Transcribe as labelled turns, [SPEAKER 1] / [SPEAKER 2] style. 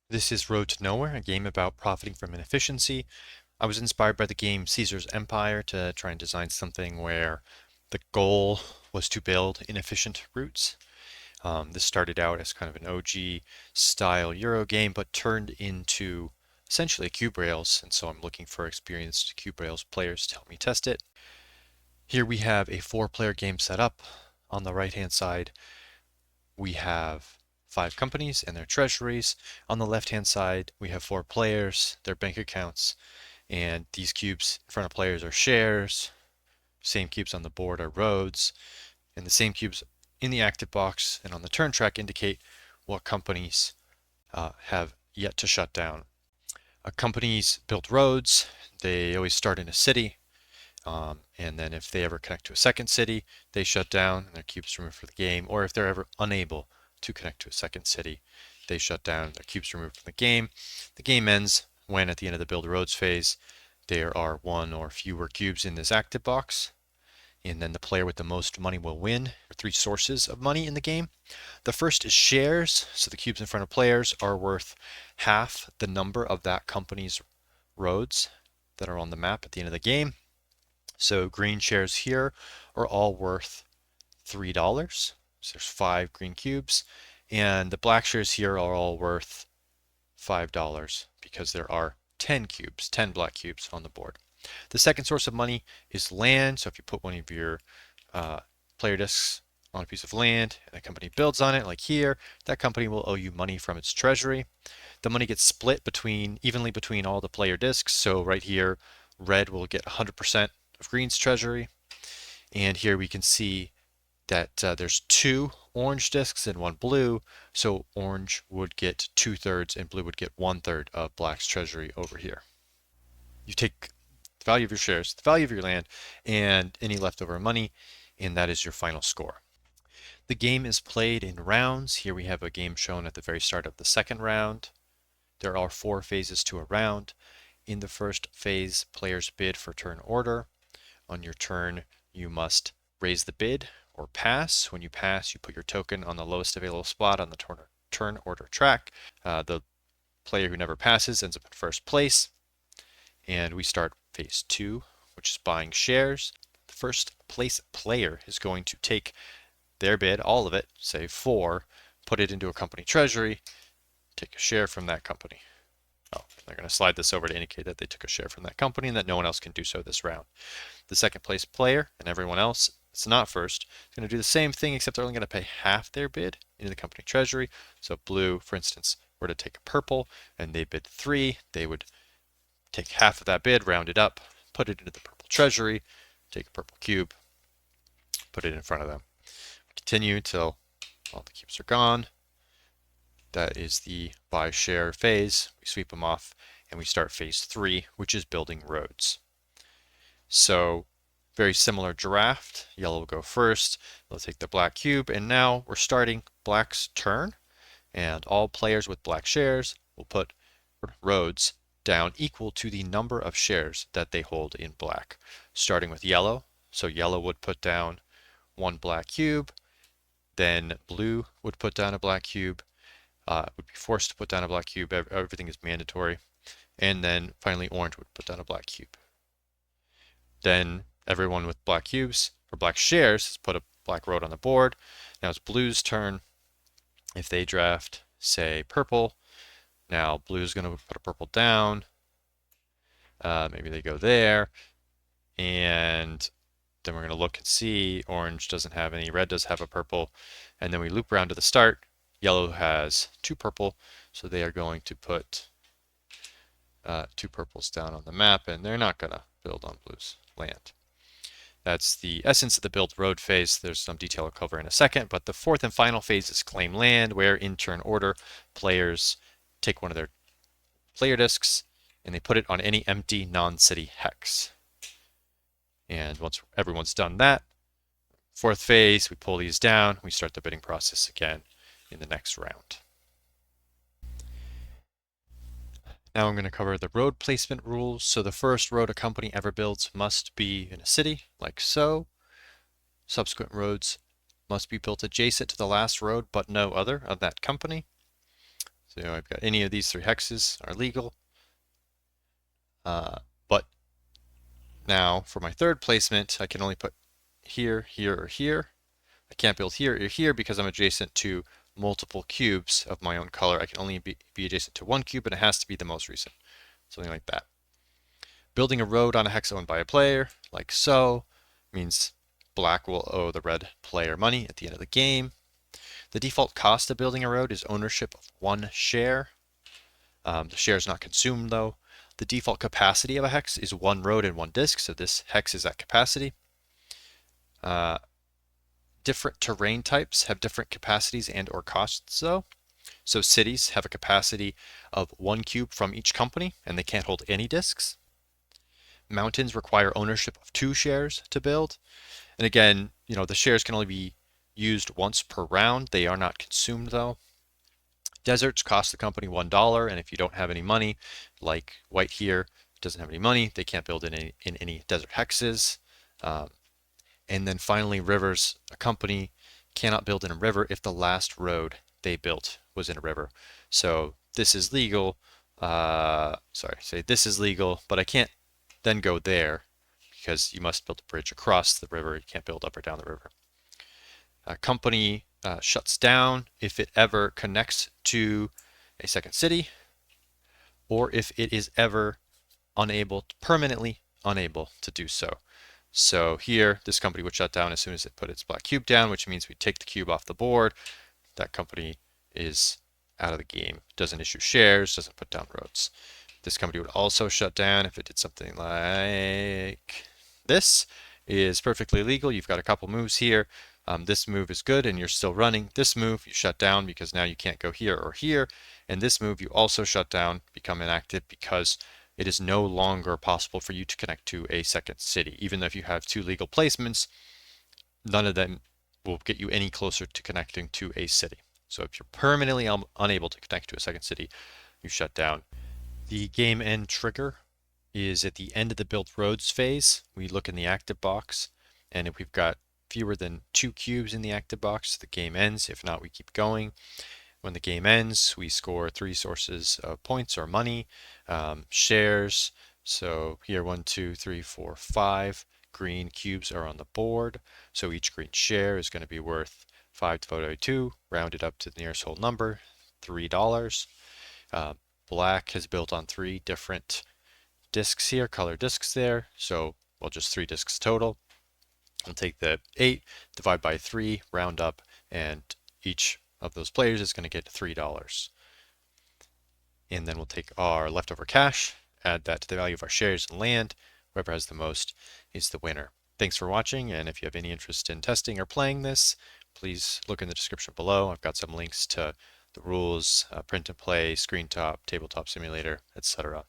[SPEAKER 1] This is Road to Nowhere, a game about profiting from inefficiency. I was inspired by the game Caesar's Empire to try and design something where the goal was to build inefficient routes. This started out as kind of an OG style Euro game, but turned into essentially Cube Rails, and so I'm looking for experienced Cube Rails players to help me test it. Here we have a 4-player game set up. On the right-hand side, we have 5 companies and their treasuries. On the left-hand side, we have 4 players, their bank accounts, and these cubes in front of players are shares. Same cubes on the board are roads, and the same cubes in the active box and on the turn track indicate what companies have yet to shut down. Companies build roads. They always start in a city, and then if they ever connect to a second city, they shut down and their cubes removed from the game. Or if they're ever unable to connect to a second city, they shut down and their cubes removed from the game. The game ends when at the end of the build roads phase, there are 1 or fewer cubes in this active box. And then the player with the most money will win. There are 3 sources of money in the game. The first is shares. So the cubes in front of players are worth half the number of that company's roads that are on the map at the end of the game. So green shares here are all worth $3. So there's 5 green cubes. And the black shares here are all worth $5 because there are 10 cubes, 10 black cubes on the board. The second source of money is land. So if you put one of your player discs on a piece of land and a company builds on it, like here, that company will owe you money from its treasury. The money gets split evenly between all the player discs. So right here, red will get 100% of green's treasury. And here we can see that there's 2 orange discs and 1 blue, so orange would get 2/3 and blue would get 1/3 of black's treasury over here. You take the value of your shares, the value of your land, and any leftover money, and that is your final score. The game is played in rounds. Here we have a game shown at the very start of the second round. There are 4 phases to a round. In the first phase, players bid for turn order. On your turn, you must raise the bid or pass. When you pass, you put your token on the lowest available spot on the turn order track. The player who never passes ends up in first place. And we start phase 2, which is buying shares. The first place player is going to take their bid, all of it, say 4, put it into a company treasury, take a share from that company. Oh, they're going to slide this over to indicate that they took a share from that company and that no one else can do so this round. The second place player and everyone else that's not first is going to do the same thing, except they're only going to pay half their bid into the company treasury. So blue, for instance, were to take a purple and they bid 3, they would take half of that bid, round it up, put it into the purple treasury, take a purple cube, put it in front of them. Continue until all the cubes are gone. That is the buy share phase. We sweep them off and we start phase 3, which is building roads. So very similar draft. Yellow will go first. They'll take the black cube, and now we're starting black's turn. And all players with black shares will put roads down equal to the number of shares that they hold in black. Starting with yellow. So yellow would put down 1 black cube. Then blue would put down a black cube. Would be forced to put down a black cube. Everything is mandatory. And then finally orange would put down a black cube. Then everyone with black cubes or black shares has put a black road on the board. Now it's blue's turn. If they draft, say, purple, now blue's going to put a purple down. Maybe they go there. And then we're going to look and see orange doesn't have any, red does have a purple. And then we loop around to the start. Yellow has 2 purple, so they are going to put 2 purples down on the map, and they're not going to build on blue's land. That's the essence of the build road phase. There's some detail I'll cover in a second, but the fourth and final phase is claim land, where in turn order, players take one of their player discs and they put it on any empty non-city hex. And once everyone's done that, fourth phase, we pull these down, we start the bidding process again in the next round. Now I'm going to cover the road placement rules. So the first road a company ever builds must be in a city, like so. Subsequent roads must be built adjacent to the last road, but no other of that company. So I've got any of these three hexes are legal. But now for my third placement, I can only put here, here, or here. I can't build here or here because I'm adjacent to multiple cubes of my own color. I can only be adjacent to one cube, and it has to be the most recent. Something like that. Building a road on a hex owned by a player, like so, means black will owe the red player money at the end of the game. The default cost of building a road is ownership of one share. The share is not consumed though. The default capacity of a hex is one road and one disk, so this hex is at capacity. Different terrain types have different capacities and or costs though. So cities have a capacity of one cube from each company, and they can't hold any disks. Mountains require ownership of two shares to build. And again, the shares can only be used once per round. They are not consumed though. Deserts cost the company $1, and if you don't have any money, like white here doesn't have any money, they can't build in any desert hexes. And then finally, rivers. A company cannot build in a river if the last road they built was in a river. So this is legal. This is legal, but I can't then go there because you must build a bridge across the river. You can't build up or down the river. A company shuts down if it ever connects to a second city, or if it is ever permanently unable to do so. So here, this company would shut down as soon as it put its black cube down, which means we take the cube off the board. That company is out of the game, doesn't issue shares, doesn't put down roads. This company would also shut down if it did something like this. Is perfectly legal. You've got a couple moves here. This move is good and you're still running. This move you shut down because now you can't go here or here. And this move you also shut down, become inactive because it is no longer possible for you to connect to a second city. Even though if you have two legal placements, none of them will get you any closer to connecting to a city. So if you're permanently unable to connect to a second city, you shut down. The game end trigger is at the end of the build roads phase. We look in the active box, and if we've got fewer than 2 cubes in the active box, the game ends. If not, we keep going. When the game ends, we score 3 sources of points or money, shares. So here 1, 2, 3, 4, 5 green cubes are on the board. So each green share is going to be worth 5 divided by 2, rounded up to the nearest whole number, $3. Black has built on 3 different discs here, color discs there. So, just 3 discs total. We'll take the 8, divide by 3, round up, and each of those players is going to get $3. And then we'll take our leftover cash, add that to the value of our shares and land. Whoever has the most is the winner. Thanks for watching, and if you have any interest in testing or playing this, please look in the description below. I've got some links to the rules, print and play, screen top, tabletop simulator, etc.